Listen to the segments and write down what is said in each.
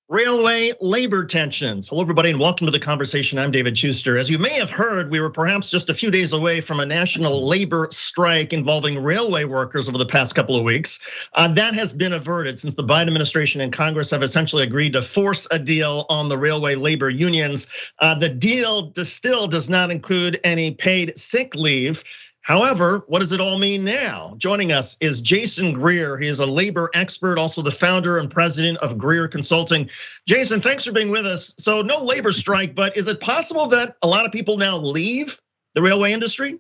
Railway labor tensions. Hello, everybody, and welcome to the conversation. I'm David Schuster. As you may have heard, we were perhaps just a few days away from a national labor strike involving railway workers over the past couple of weeks. That has been averted since the Biden administration and Congress have essentially agreed to force a deal on the railway labor unions. The deal still does not include any paid sick leave. However, what does it all mean now? Joining us is Jason Greer. He is a labor expert, also the founder and president of Greer Consulting. Jason, thanks for being with us. So no labor strike, but is it possible that a lot of people now leave the railway industry?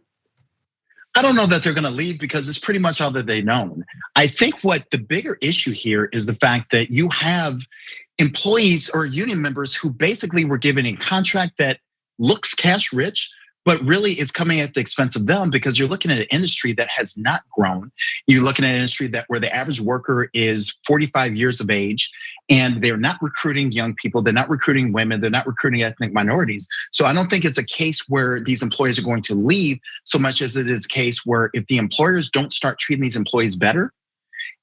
I don't know that they're gonna leave because it's pretty much all that they've known. I think what the bigger issue here is the fact that you have employees or union members who basically were given a contract that looks cash rich, but really it's coming at the expense of them because you're looking at an industry that has not grown. You're looking at an industry where the average worker is 45 years of age and they're not recruiting young people, they're not recruiting women, they're not recruiting ethnic minorities. So I don't think it's a case where these employees are going to leave so much as it is a case where if the employers don't start treating these employees better,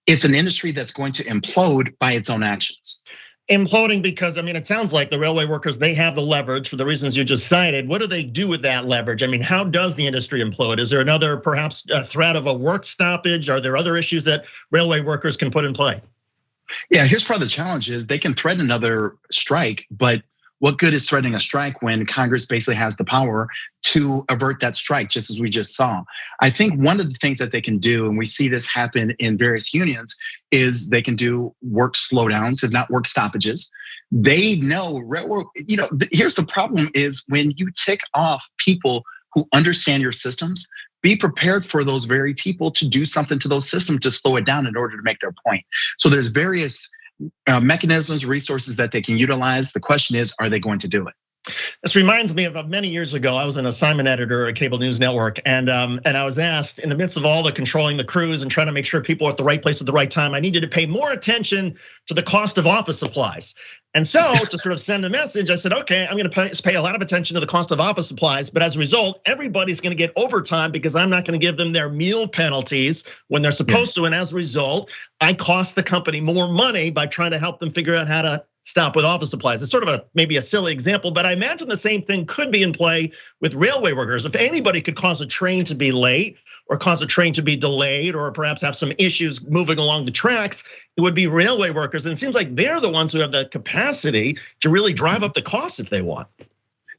it's an industry that's going to implode by its own actions. Imploding because, I mean, it sounds like the railway workers, they have the leverage for the reasons you just cited. What do they do with that leverage? I mean, how does the industry implode? Is there another perhaps a threat of a work stoppage? Are there other issues that railway workers can put in play? Yeah, here's part of the challenge is they can threaten another strike, but what good is threatening a strike when Congress basically has the power to avert that strike, just as we just saw? I think one of the things that they can do, and we see this happen in various unions, is they can do work slowdowns, if not work stoppages. They know, here's the problem is when you tick off people who understand your systems, be prepared for those very people to do something to those systems to slow it down in order to make their point. So there's various mechanisms, resources that they can utilize. The question is, are they going to do it? This reminds me of many years ago, I was an assignment editor at a cable news network, and I was asked in the midst of all the controlling the crews and trying to make sure people are at the right place at the right time, I needed to pay more attention to the cost of office supplies. And so to sort of send a message, I said, okay, I'm gonna pay a lot of attention to the cost of office supplies, but as a result, everybody's gonna get overtime because I'm not gonna give them their meal penalties when they're supposed to. And as a result, I cost the company more money by trying to help them figure out how to stop with office supplies. It's sort of maybe a silly example, but I imagine the same thing could be in play with railway workers. If anybody could cause a train to be late or cause a train to be delayed or perhaps have some issues moving along the tracks, it would be railway workers. And it seems like they're the ones who have the capacity to really drive up the costs if they want.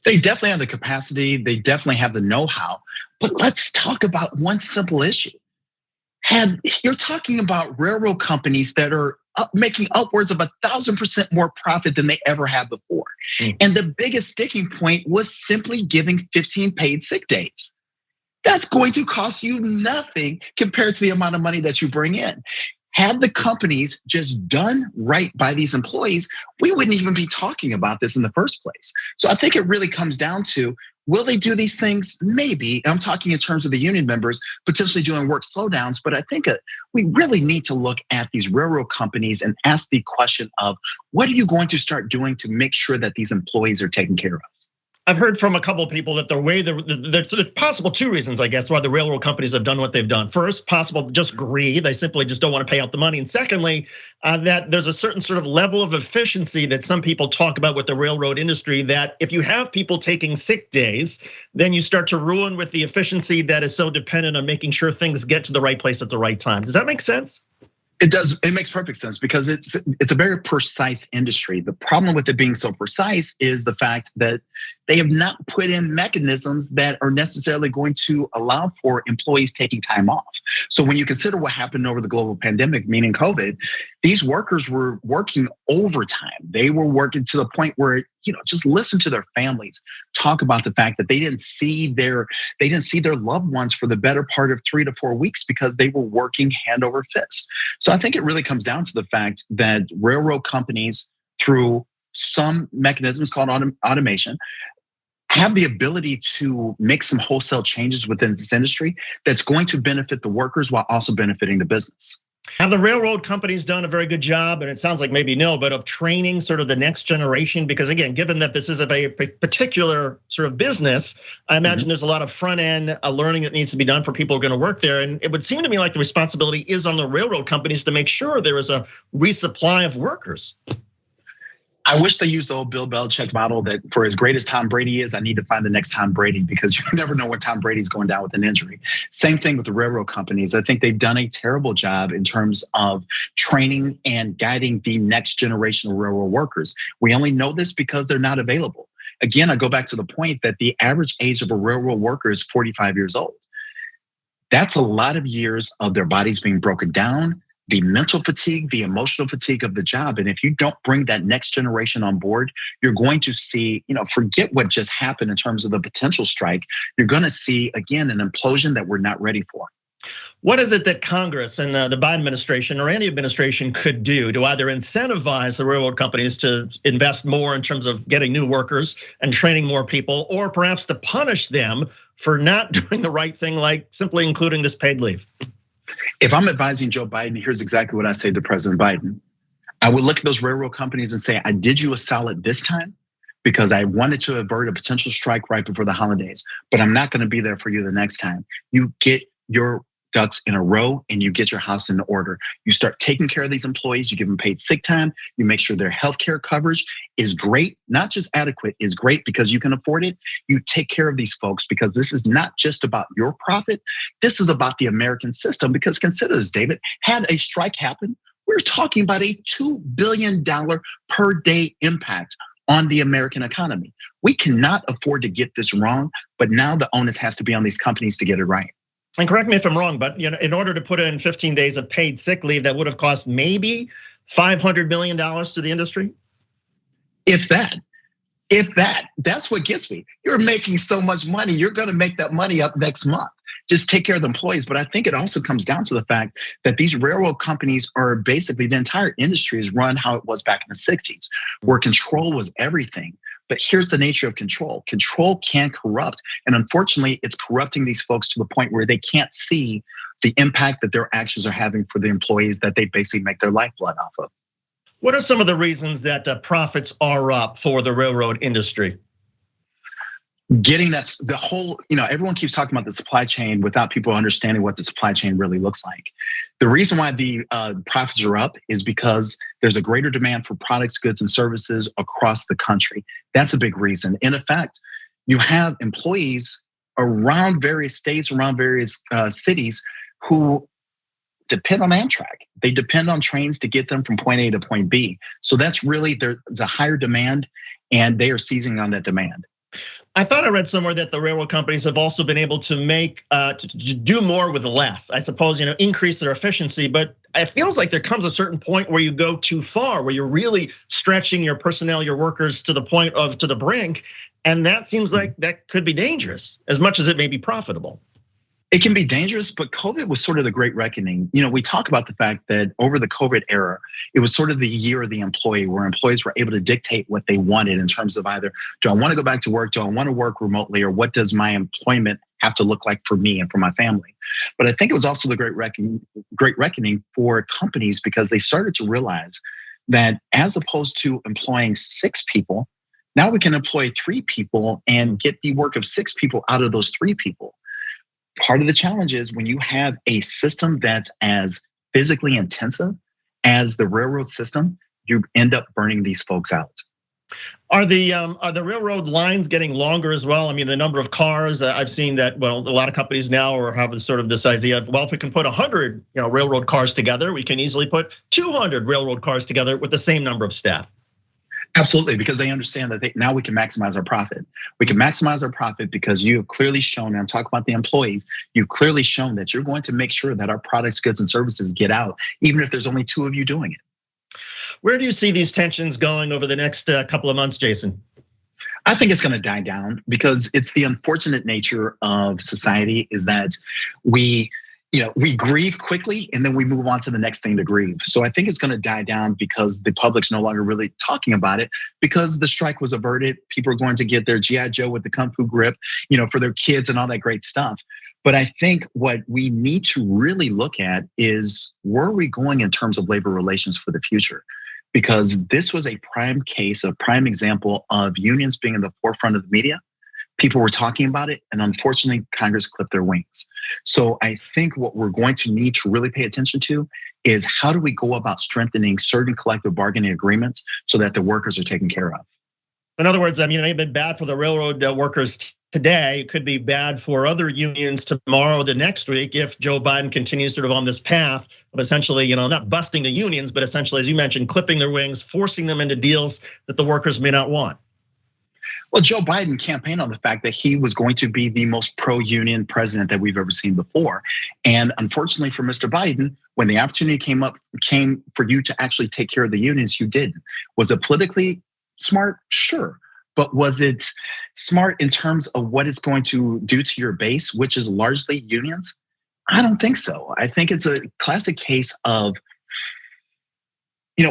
They definitely have the capacity, they definitely have the know-how, but let's talk about one simple issue. You're talking about railroad companies that are making upwards of 1,000% more profit than they ever have before. And the biggest sticking point was simply giving 15 paid sick days. That's going to cost you nothing compared to the amount of money that you bring in. Had the companies just done right by these employees, we wouldn't even be talking about this in the first place. So I think it really comes down to, will they do these things? Maybe. I'm talking in terms of the union members potentially doing work slowdowns, but I think we really need to look at these railroad companies and ask the question of, what are you going to start doing to make sure that these employees are taken care of? I've heard from a couple of people that there's possible two reasons, I guess, why the railroad companies have done what they've done. First, possible just greed. They simply just don't want to pay out the money. And secondly, that there's a certain sort of level of efficiency that some people talk about with the railroad industry, that if you have people taking sick days, then you start to ruin with the efficiency that is so dependent on making sure things get to the right place at the right time. Does that make sense? It does. It makes perfect sense because it's a very precise industry. The problem with it being so precise is the fact that they have not put in mechanisms that are necessarily going to allow for employees taking time off. So when you consider what happened over the global pandemic, meaning COVID, these workers were working overtime. They were working to the point where, just listen to their families talk about the fact that they didn't see their loved ones for the better part of 3 to 4 weeks because they were working hand over fist. So I think it really comes down to the fact that railroad companies, through some mechanisms called automation, have the ability to make some wholesale changes within this industry that's going to benefit the workers while also benefiting the business. Have the railroad companies done a very good job, and it sounds like maybe no, but of training sort of the next generation? Because again, given that this is a very particular sort of business, I imagine there's a lot of front end learning that needs to be done for people who are going to work there. And it would seem to me like the responsibility is on the railroad companies to make sure there is a resupply of workers. I wish they used the old Bill Belichick model that for as great as Tom Brady is, I need to find the next Tom Brady because you never know when Tom Brady's going down with an injury. Same thing with the railroad companies. I think they've done a terrible job in terms of training and guiding the next generation of railroad workers. We only know this because they're not available. Again, I go back to the point that the average age of a railroad worker is 45 years old. That's a lot of years of their bodies being broken down, the mental fatigue, the emotional fatigue of the job. And if you don't bring that next generation on board, you're going to see, forget what just happened in terms of the potential strike. You're going to see, again, an implosion that we're not ready for. What is it that Congress and the Biden administration or any administration could do to either incentivize the railroad companies to invest more in terms of getting new workers and training more people, or perhaps to punish them for not doing the right thing, like simply including this paid leave? If I'm advising Joe Biden, here's exactly what I say to President Biden. I would look at those railroad companies and say, I did you a solid this time because I wanted to avert a potential strike right before the holidays, but I'm not gonna be there for you the next time. You get your ducks in a row and you get your house in order. You start taking care of these employees, you give them paid sick time, you make sure their healthcare coverage is great, not just adequate, is great because you can afford it. You take care of these folks because this is not just about your profit, this is about the American system. Because consider this, David, had a strike happen, we're talking about a $2 billion per day impact on the American economy. We cannot afford to get this wrong, but now the onus has to be on these companies to get it right. And correct me if I'm wrong, but in order to put in 15 days of paid sick leave, that would have cost maybe $500 million to the industry? If that, that's what gets me. You're making so much money, you're gonna make that money up next month. Just take care of the employees. But I think it also comes down to the fact that these railroad companies are basically, the entire industry is run how it was back in the 60s, where control was everything. But here's the nature of control. Control can corrupt. And unfortunately, it's corrupting these folks to the point where they can't see the impact that their actions are having for the employees that they basically make their lifeblood off of. What are some of the reasons that profits are up for the railroad industry? Getting that's the whole, everyone keeps talking about the supply chain without people understanding what the supply chain really looks like. The reason why the profits are up is because there's a greater demand for products, goods, and services across the country. That's a big reason. In effect, you have employees around various states, around various cities who depend on Amtrak. They depend on trains to get them from point A to point B. So that's really, there's a higher demand and they are seizing on that demand. I thought I read somewhere that the railroad companies have also been able to make, to do more with less. I suppose, increase their efficiency, but it feels like there comes a certain point where you go too far, where you're really stretching your personnel, your workers to the point of, to the brink. And that seems like that could be dangerous as much as it may be profitable. It can be dangerous, but COVID was sort of the great reckoning. We talk about the fact that over the COVID era, it was sort of the year of the employee where employees were able to dictate what they wanted in terms of either, do I want to go back to work? Do I want to work remotely? Or what does my employment have to look like for me and for my family? But I think it was also the great reckoning for companies because they started to realize that as opposed to employing 6 people, now we can employ 3 people and get the work of 6 people out of those 3 people. Part of the challenge is when you have a system that's as physically intensive as the railroad system, you end up burning these folks out. Are the railroad lines getting longer as well? I mean, the number of cars, I've seen that, a lot of companies now are having sort of this idea of, if we can put 100 railroad cars together, we can easily put 200 railroad cars together with the same number of staff. Absolutely, because they understand that now we can maximize our profit. We can maximize our profit because you have clearly shown, and I'm talking about the employees, you've clearly shown that you're going to make sure that our products, goods, and services get out, even if there's only 2 of you doing it. Where do you see these tensions going over the next couple of months, Jason? I think it's gonna die down because it's the unfortunate nature of society is that we grieve quickly and then we move on to the next thing to grieve. So I think it's gonna die down because the public's no longer really talking about it because the strike was averted. People are going to get their G.I. Joe with the Kung Fu grip, for their kids and all that great stuff. But I think what we need to really look at is where are we going in terms of labor relations for the future? Because this was a prime case, a prime example of unions being in the forefront of the media, People were talking about it, and unfortunately, Congress clipped their wings. So I think what we're going to need to really pay attention to is how do we go about strengthening certain collective bargaining agreements so that the workers are taken care of. In other words, I mean, it may have been bad for the railroad workers today. It could be bad for other unions tomorrow, the next week, if Joe Biden continues sort of on this path of essentially, not busting the unions, but essentially, as you mentioned, clipping their wings, forcing them into deals that the workers may not want. Well, Joe Biden campaigned on the fact that he was going to be the most pro-union president that we've ever seen before. And unfortunately for Mr. Biden, when the opportunity came for you to actually take care of the unions, you didn't. Was it politically smart? Sure. But was it smart in terms of what it's going to do to your base, which is largely unions? I don't think so. I think it's a classic case of,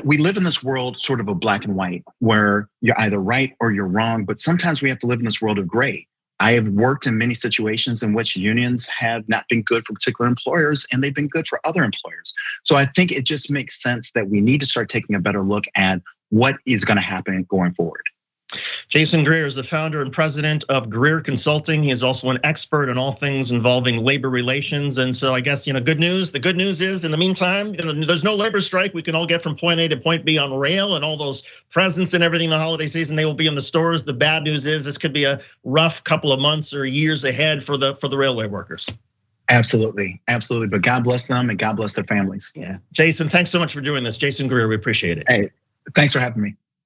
we live in this world sort of a black and white where you're either right or you're wrong, but sometimes we have to live in this world of gray. I have worked in many situations in which unions have not been good for particular employers and they've been good for other employers. So I think it just makes sense that we need to start taking a better look at what is going to happen going forward. Jason Greer is the founder and president of Greer Consulting. He is also an expert in all things involving labor relations. And so I guess, good news. The good news is in the meantime, there's no labor strike. We can all get from point A to point B on rail, and all those presents and everything the holiday season, they will be in the stores. The bad news is this could be a rough couple of months or years ahead for the railway workers. Absolutely. Absolutely. But God bless them and God bless their families. Yeah. Jason, thanks so much for doing this. Jason Greer, we appreciate it. Hey, thanks for having me.